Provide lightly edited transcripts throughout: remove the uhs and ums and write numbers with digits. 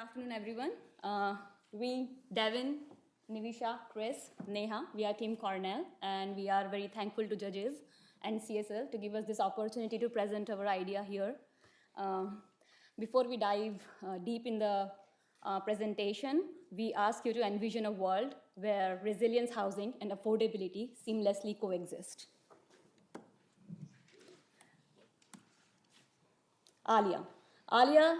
afternoon, everyone. Devin, Nivisha, Chris, Neha, we are Team Cornell, and we are very thankful to judges and CSL to give us this opportunity to present our idea here. Before we dive deep in the presentation, we ask you to envision a world where resilience housing and affordability seamlessly coexist. Alia. Alia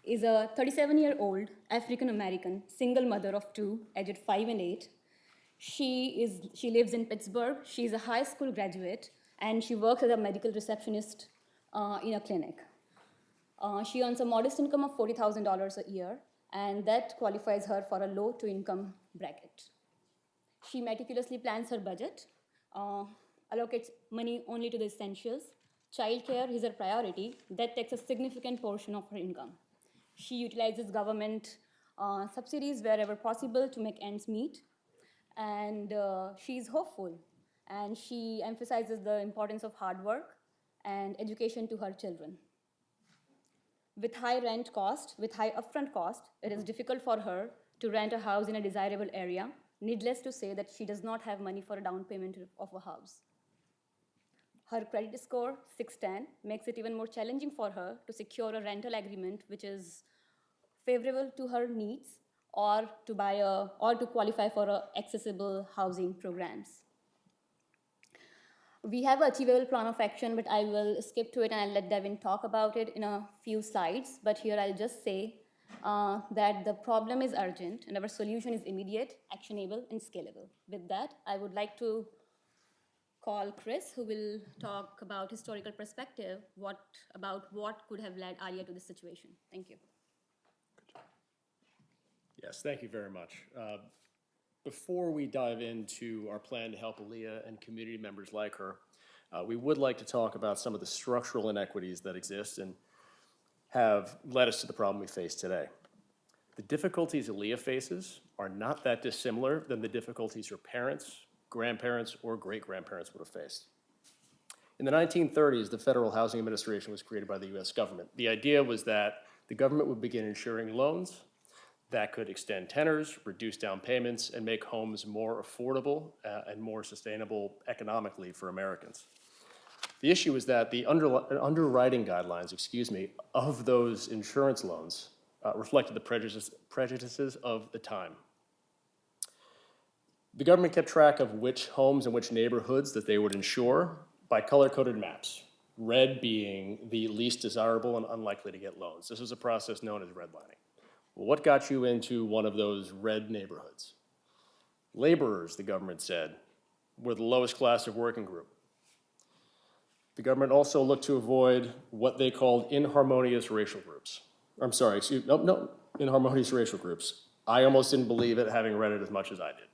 is a 37-year-old African-American single mother of two, aged 5 and 8. She lives in Pittsburgh. She's a high school graduate, and she works as a medical receptionist in a clinic. She earns a modest income of $40,000 a year, and that qualifies her for a low-to-income bracket. She meticulously plans her budget, allocates money only to the essentials. Childcare is her priority. That takes a significant portion of her income. She utilizes government subsidies wherever possible to make ends meet. And she's hopeful. And she emphasizes the importance of hard work and education to her children. With high rent cost, with high upfront cost, it is difficult for her to rent a house in a desirable area. Needless to say that she does not have money for a down payment of a house. Her credit score, 610, makes it even more challenging for her to secure a rental agreement which is favorable to her needs or to qualify for accessible housing programs. We have an achievable plan of action, but I will skip to it and I'll let Devin talk about it in a few slides. But here I'll just say that the problem is urgent and our solution is immediate, actionable, and scalable. With that, I would like to call Chris, who will talk about historical perspective, about what could have led Alia to this situation. Thank you. Yes, thank you very much. Before we dive into our plan to help Alia and community members like her, we would like to talk about some of the structural inequities that exist and have led us to the problem we face today. The difficulties Alia faces are not that dissimilar than the difficulties her parents, grandparents, or great-grandparents would have faced. In the 1930s, the Federal Housing Administration was created by the US government. The idea was that the government would begin insuring loans that could extend tenors, reduce down payments, and make homes more affordable and more sustainable economically for Americans. The issue is that the underwriting guidelines, of those insurance loans reflected the prejudices of the time. The government kept track of which homes and which neighborhoods that they would insure by color-coded maps, red being the least desirable and unlikely to get loans. This was a process known as redlining. Well, what got you into one of those red neighborhoods? Laborers, the government said, were the lowest class of working group. The government also looked to avoid what they called inharmonious racial groups. Inharmonious racial groups. I almost didn't believe it, having read it as much as I did.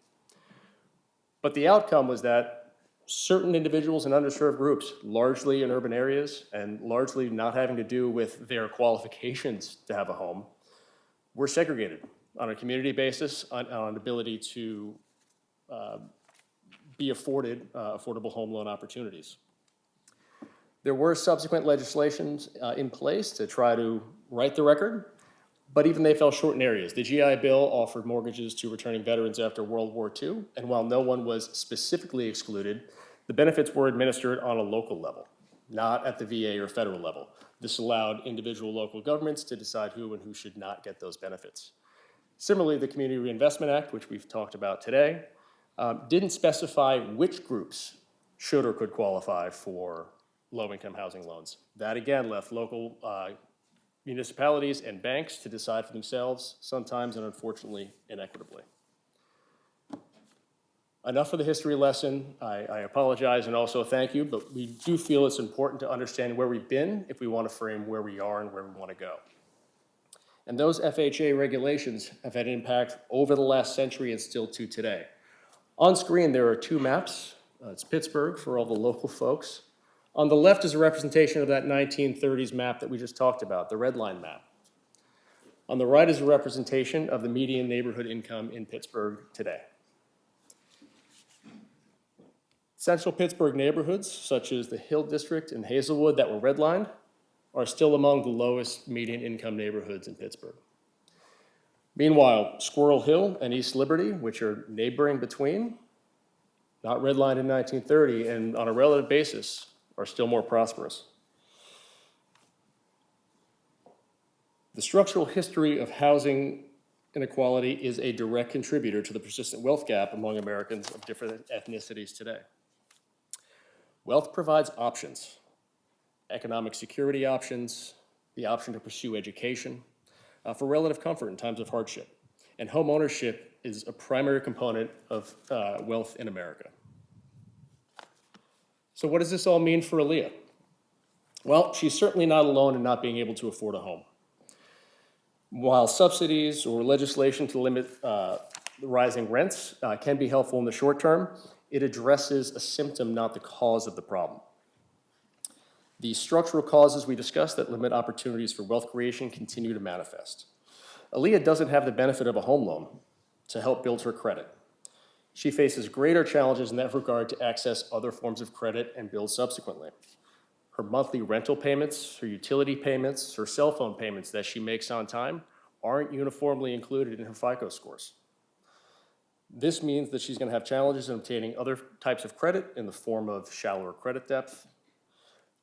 But the outcome was that certain individuals in underserved groups, largely in urban areas and largely not having to do with their qualifications to have a home, were segregated on a community basis on an ability to be afforded affordable home loan opportunities. There were subsequent legislations in place to try to right the record, but even they fell short in areas. The GI Bill offered mortgages to returning veterans after World War II, and while no one was specifically excluded, the benefits were administered on a local level, not at the VA or federal level. This allowed individual local governments to decide who and who should not get those benefits. Similarly, the Community Reinvestment Act, which we've talked about today, didn't specify which groups should or could qualify for low-income housing loans. That again left local municipalities and banks to decide for themselves, sometimes and unfortunately inequitably. Enough of the history lesson. I apologize and also thank you, but we do feel it's important to understand where we've been if we want to frame where we are and where we want to go. And those FHA regulations have had impact over the last century and still to today. On screen, there are two maps. It's Pittsburgh for all the local folks. On the left is a representation of that 1930s map that we just talked about, the red line map. On the right is a representation of the median neighborhood income in Pittsburgh today. Central Pittsburgh neighborhoods, such as the Hill District and Hazelwood that were redlined, are still among the lowest median income neighborhoods in Pittsburgh. Meanwhile, Squirrel Hill and East Liberty, which are neighboring between, not redlined in 1930, and on a relative basis, are still more prosperous. The structural history of housing inequality is a direct contributor to the persistent wealth gap among Americans of different ethnicities today. Wealth provides options, economic security options, the option to pursue education, for relative comfort in times of hardship. And home ownership is a primary component of wealth in America. So what does this all mean for Aaliyah? Well, she's certainly not alone in not being able to afford a home. While subsidies or legislation to limit the rising rents can be helpful in the short term, it addresses a symptom, not the cause of the problem. The structural causes we discussed that limit opportunities for wealth creation continue to manifest. Aaliyah doesn't have the benefit of a home loan to help build her credit. She faces greater challenges in that regard to access other forms of credit and build subsequently. Her monthly rental payments, her utility payments, her cell phone payments that she makes on time aren't uniformly included in her FICO scores. This means that she's going to have challenges in obtaining other types of credit in the form of shallower credit depth,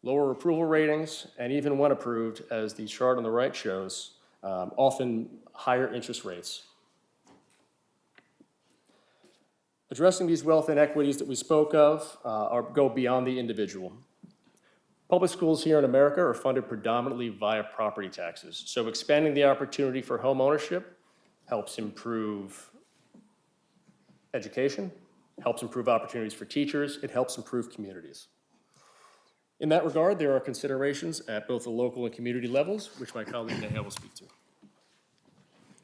lower approval ratings, and even when approved, as the chart on the right shows, often higher interest rates. Addressing these wealth inequities that we spoke of go beyond the individual. Public schools here in America are funded predominantly via property taxes, so expanding the opportunity for home ownership helps improve education, helps improve opportunities for teachers, it helps improve communities. In that regard, there are considerations at both the local and community levels, which my colleague Neha will speak to.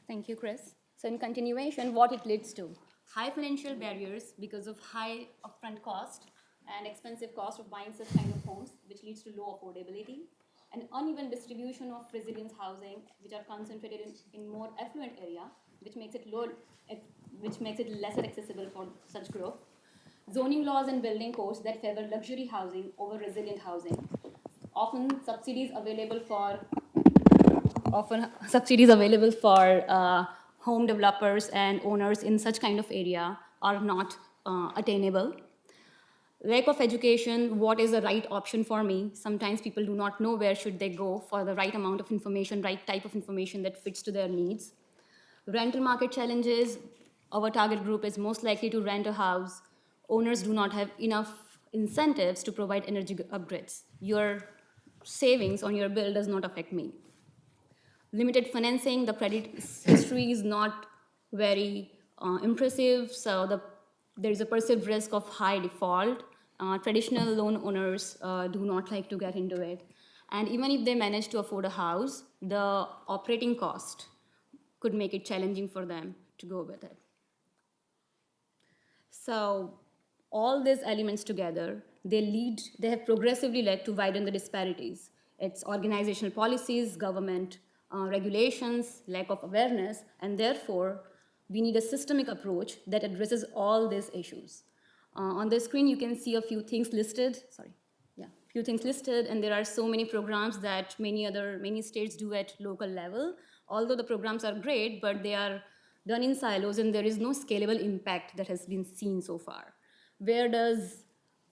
Thank you, Chris. So in continuation, what it leads to: high financial barriers because of high upfront cost and expensive cost of buying such kind of homes, which leads to low affordability, and uneven distribution of resilience housing, which are concentrated in more affluent area, which makes it lesser accessible for such group. Zoning laws and building codes that favor luxury housing over resilient housing. Often subsidies available for home developers and owners in such kind of area are not attainable. Lack of education, what is the right option for me? Sometimes people do not know where should they go for the right amount of information, right type of information that fits to their needs. Rental market challenges, our target group is most likely to rent a house. Owners do not have enough incentives to provide energy upgrades. Your savings on your bill does not affect me. Limited financing, the credit history is not very impressive, so there is a perceived risk of high default. Traditional loan owners do not like to get into it. And even if they manage to afford a house, the operating cost could make it challenging for them to go with it. So all these elements together, they have progressively led to widen the disparities. It's organizational policies, government regulations, lack of awareness, and therefore we need a systemic approach that addresses all these issues. On the screen, you can see a few things listed. And there are so many programs that many states do at local level. Although the programs are great, but they are done in silos, and there is no scalable impact that has been seen so far. Where does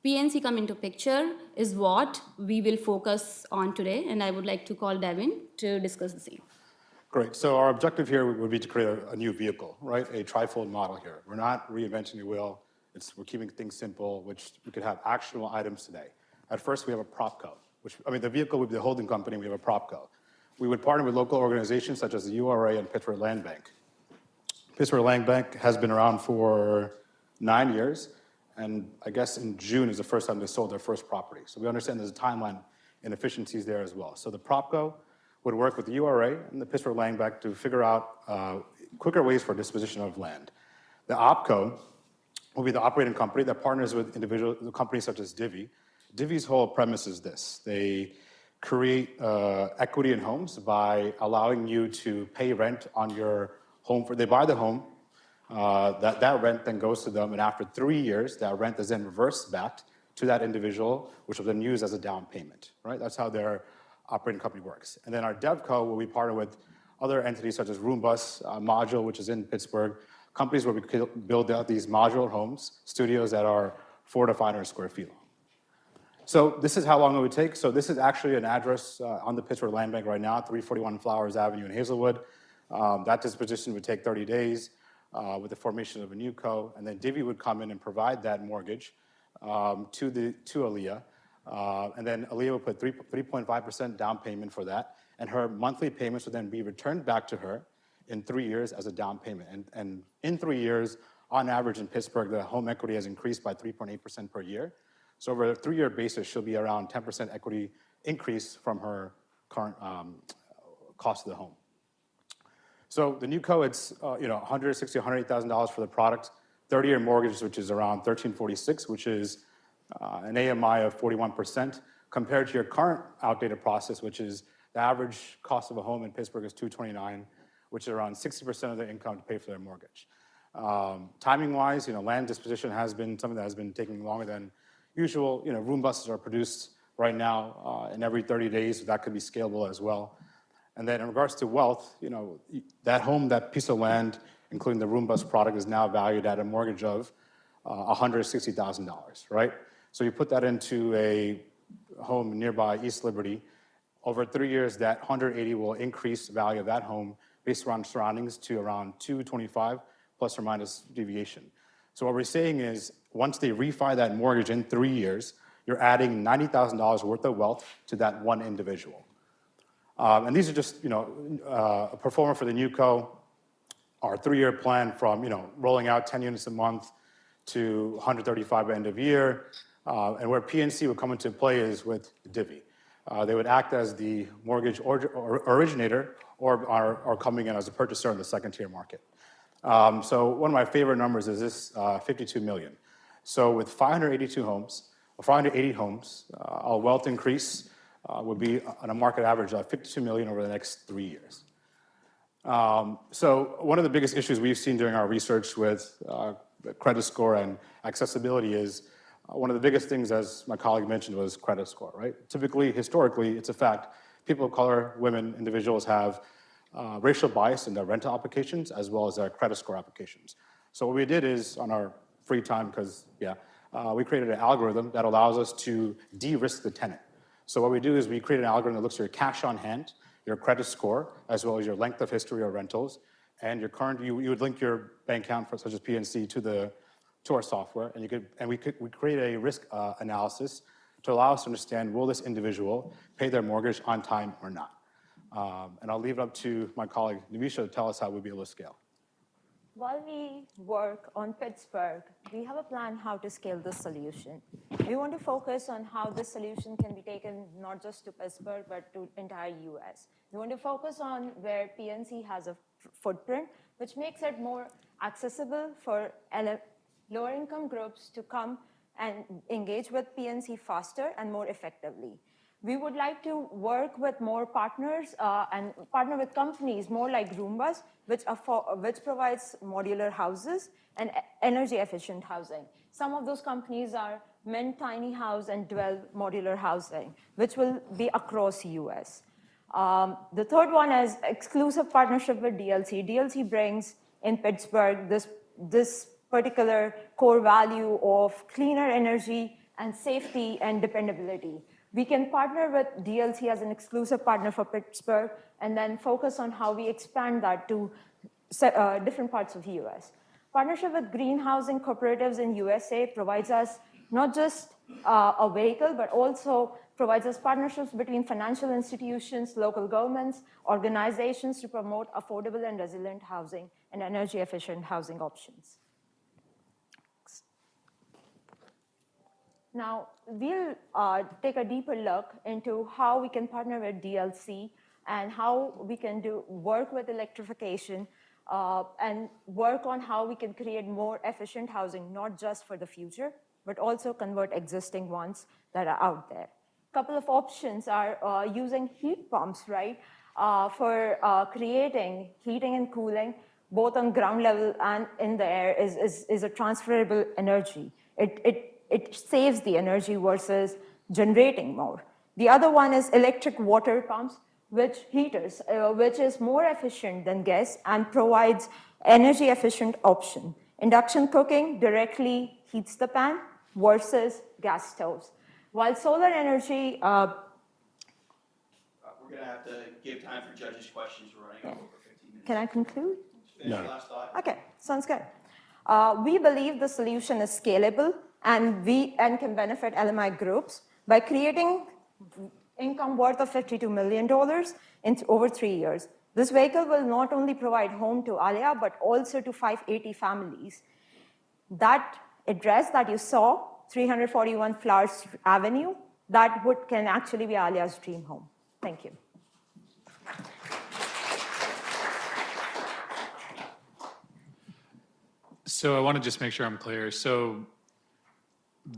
PNC come into picture is what we will focus on today, and I would like to call Devin to discuss the same. Great. So our objective here would be to create a new vehicle, right? A trifold model here. We're not reinventing the wheel. We're keeping things simple, which we could have actionable items today. At first, we have a PropCo, the vehicle would be the holding company. We have a PropCo. We would partner with local organizations such as the URA and Pittsburgh Land Bank. Pittsburgh Land Bank has been around for 9 years, and I guess in June is the first time they sold their first property. So we understand there's a timeline and efficiencies there as well. So the PropCo would work with the URA and the Pittsburgh Land Bank to figure out quicker ways for disposition of land. The OpCo will be the operating company that partners with individual companies such as Divvy. Divvy's whole premise is this: they create equity in homes by allowing you to pay rent on your home. They buy the home, that rent then goes to them, and after 3 years, that rent is then reversed back to that individual, which will then use as a down payment, right? That's how their operating company works. And then our DevCo, where we partner with other entities such as Roombus Module, which is in Pittsburgh, companies where we could build out these modular homes, studios that are 400 to 500 square feet long. So this is how long it would take. So this is actually an address on the Pittsburgh Land Bank right now, 341 Flowers Avenue in Hazelwood. That disposition would take 30 days with the formation of a new co, and then Divvy would come in and provide that mortgage to Aaliyah. And then Aaliyah would put 3.5% down payment for that, and her monthly payments would then be returned back to her in 3 years as a down payment. And in 3 years, on average in Pittsburgh, the home equity has increased by 3.8% per year. So over a 3-year basis, she'll be around 10% equity increase from her current cost of the home. So the new co, it's $160,000, $180,000 for the product, 30-year mortgage, which is around $1,346, which is an AMI of 41%, compared to your current outdated process, which is the average cost of a home in Pittsburgh is $229, which is around 60% of their income to pay for their mortgage. Timing-wise, land disposition has been something that has been taking longer than usual. Room buses are produced right now in every 30 days, so that could be scalable as well. And then in regards to wealth, that home, that piece of land, including the room bus product, is now valued at a mortgage of $160,000, right? So you put that into a home nearby East Liberty. Over 3 years, that 180 will increase the value of that home based around surroundings to around 225 plus or minus deviation. So what we're saying is, once they refi that mortgage in 3 years, you're adding $90,000 worth of wealth to that one individual. And these are just, a performer for the new co. Our 3-year plan from, rolling out 10 units a month to 135 by end of year. And where PNC would come into play is with Divvy. They would act as the mortgage originator or are coming in as a purchaser in the second-tier market. So one of my favorite numbers is this 52 million. So with 580 homes, our wealth increase would be on a market average of 52 million over the next 3 years. So one of the biggest issues we've seen during our research with credit score and accessibility is one of the biggest things, as my colleague mentioned, was credit score, right? Typically, historically, it's a fact, people of color, women, individuals have racial bias in their rental applications as well as their credit score applications. So what we did is, on our free time, we created an algorithm that allows us to de-risk the tenant. So what we do is we create an algorithm that looks at your cash on hand, your credit score, as well as your length of history of rentals, and your current. You would link your bank account, such as PNC, to our software, and we create a risk analysis to allow us to understand, will this individual pay their mortgage on time or not? And I'll leave it up to my colleague Nivisha to tell us how we'll be able to scale. While we work on Pittsburgh, we have a plan how to scale this solution. We want to focus on how this solution can be taken not just to Pittsburgh, but to entire US. We want to focus on where PNC has a footprint, which makes it more accessible for lower income groups to come and engage with PNC faster and more effectively. We would like to work with more partners and partner with companies more like Roombus, which provides modular houses and energy efficient housing. Some of those companies are Mint Tiny House and Dwell Modular Housing, which will be across US. The third one is exclusive partnership with DLC. DLC brings in Pittsburgh this particular core value of cleaner energy and safety and dependability. We can partner with DLC as an exclusive partner for Pittsburgh and then focus on how we expand that to different parts of the US. Partnership with green housing cooperatives in USA provides us not just a vehicle, but also provides us partnerships between financial institutions, local governments, organizations to promote affordable and resilient housing and energy efficient housing options. Now, we'll take a deeper look into how we can partner with DLC and how we can work with electrification and work on how we can create more efficient housing, not just for the future, but also convert existing ones that are out there. A couple of options are using heat pumps, right, for creating heating and cooling, both on ground level and in the air, is a transferable energy. It saves the energy versus generating more. The other one is electric water pumps, which is more efficient than gas and provides energy efficient option. Induction cooking directly heats the pan versus gas stoves. While solar energy, We're going to have to give time for judges' questions. We're running over 15 minutes. can I conclude? Finish your last thought. Okay, sounds good. We believe the solution is scalable and can benefit LMI groups by creating income worth of $52 million in over 3 years. This vehicle will not only provide home to Alia, but also to 580 families. That address that you saw, 341 Flowers Avenue, can actually be Alia's dream home. Thank you. So I want to just make sure I'm clear. So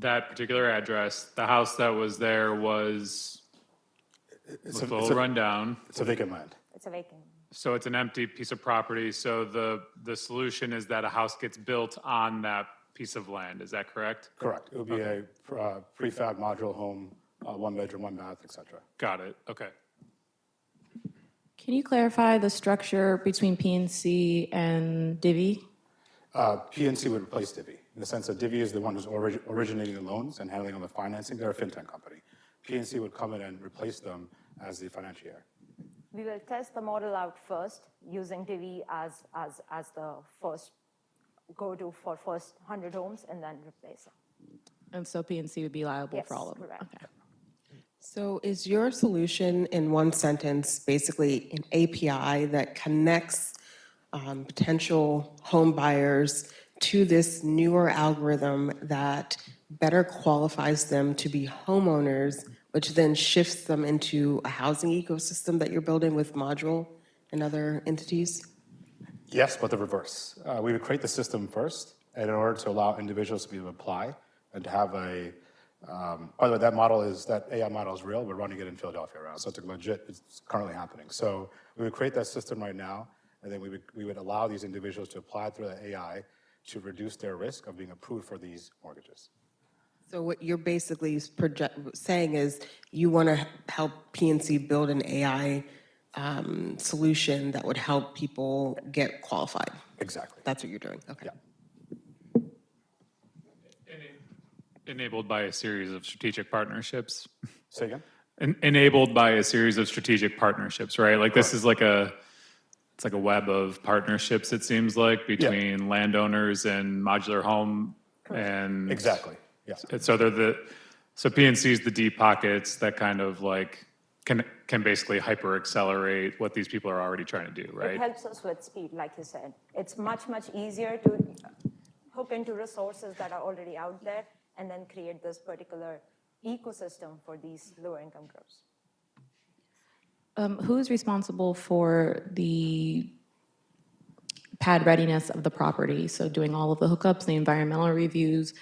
that particular address, the house that was there was a little rundown. It's a vacant land. It's a vacant. So it's an empty piece of property. So the solution is that a house gets built on that piece of land. Is that correct? Correct. It would be a prefab modular home, 1 bedroom, 1 bath, et cetera. Got it. Okay. Can you clarify the structure between PNC and Divvy? PNC would replace Divvy, in the sense that Divvy is the one who's originating the loans and handling all the financing. They're a fintech company. PNC would come in and replace them as the financier. We will test the model out first using Divvy as the first go-to for first 100 homes and then replace it. And so PNC would be liable for all of them? Correct. Okay. So is your solution, in one sentence, basically an API that connects potential home buyers to this newer algorithm that better qualifies them to be homeowners, which then shifts them into a housing ecosystem that you're building with Module and other entities? Yes, but the reverse. We would create the system first, and in order to allow individuals to be able to apply and to have a, by the way, that AI model is real. We're running it in Philadelphia right now, so it's legit, it's currently happening. So we would create that system right now, and then we would allow these individuals to apply through the AI to reduce their risk of being approved for these mortgages. So what you're basically saying is you want to help PNC build an AI solution that would help people get qualified. Exactly. That's what you're doing. Okay. Yeah. Enabled by a series of strategic partnerships. Say again? Enabled by a series of strategic partnerships, right? Like this is like it's like a web of partnerships, it seems like, between landowners and modular home and Exactly. Yeah. so so PNC is the deep pockets that kind of like can basically hyper accelerate what these people are already trying to do, right? It helps us with speed, like you said. It's much easier to hook into resources that are already out there and then create this particular ecosystem for these lower income groups. Who's responsible for the pad readiness of the property? So doing all of the hookups, the environmental reviews,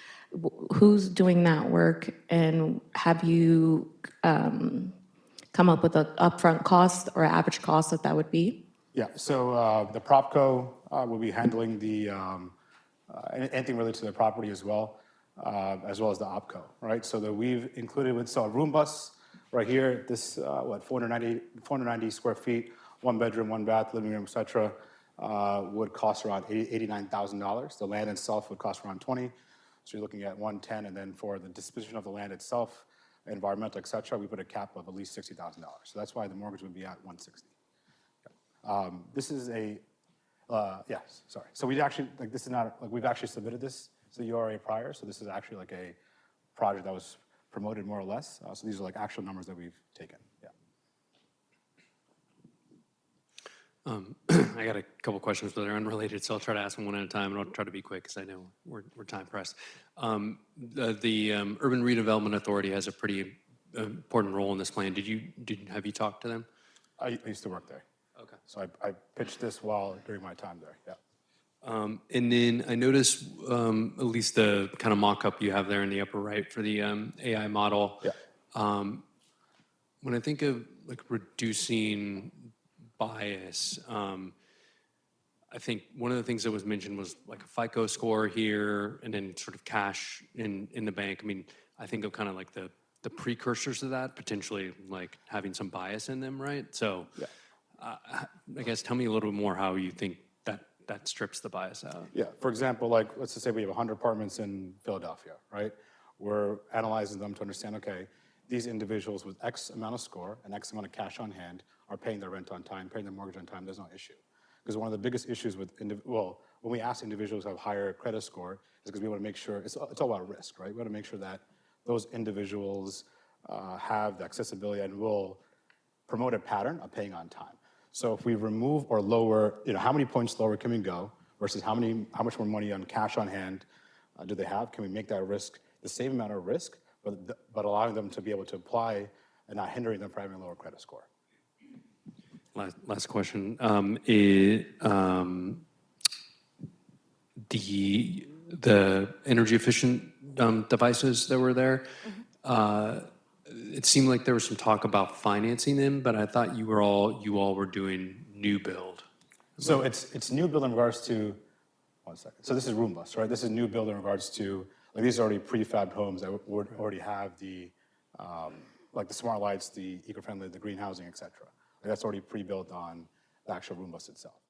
who's doing that work? And have you come up with an upfront cost or average cost that would be? Yeah, so the PropCo will be handling the anything related to the property as well as the OpCo, right? So that we've included a room bus right here. This 490 square feet, 1 bedroom, 1 bath, living room, etc. Would cost around $89,000. The land itself would cost around $20,000. So you're looking at $110,000, and then for the disposition of the land itself, environmental, etc., we put a cap of at least $60,000. So that's why the mortgage would be at $160,000. This is a yes, sorry. So we actually this is not we've actually submitted this to the URA prior. So this is actually like a project that was promoted more or less. So these are like actual numbers that we've taken. Yeah. I got a couple questions, but they're unrelated, so I'll try to ask them one at a time, and I'll try to be quick because I know we're time pressed. The Urban Redevelopment Authority has a pretty important role in this plan. Have you talked to them? I used to work there. Okay. So I pitched this during my time there. Yeah. And then I noticed at least the kind of mock-up you have there in the upper right for the AI model. Yeah. When I think of like reducing bias, I think one of the things that was mentioned was like a FICO score here and then sort of cash in the bank. I mean, I think of kind of like the the precursors to that, potentially like having some bias in them, right? So I guess tell me a little bit more how you think that strips the bias out. Yeah, for example, like, let's just say we have 100 apartments in Philadelphia, right? We're analyzing them to understand, okay, these individuals with X amount of score and X amount of cash on hand are paying their rent on time, paying their mortgage on time, there's no issue. Because one of the biggest issues with, when we ask individuals who have higher credit score, is because we want to make sure, it's all about risk, right? We want to make sure that those individuals have the accessibility and will promote a pattern of paying on time. So if we remove or lower, how many points lower can we go versus how much more money on cash on hand do they have? Can we make that risk the same amount of risk, but allowing them to be able to apply and not hindering them from having a lower credit score? Last question. The energy efficient devices that were there, it seemed like there was some talk about financing them, but I thought you all were doing new build. So it's new build in regards to, one second. So this is Roombus, right? This is new build in regards to, like, these are already prefabbed homes that would already have the, like the smart lights, the eco-friendly, the green housing, et cetera. Like, that's already pre-built on the actual Roombus itself.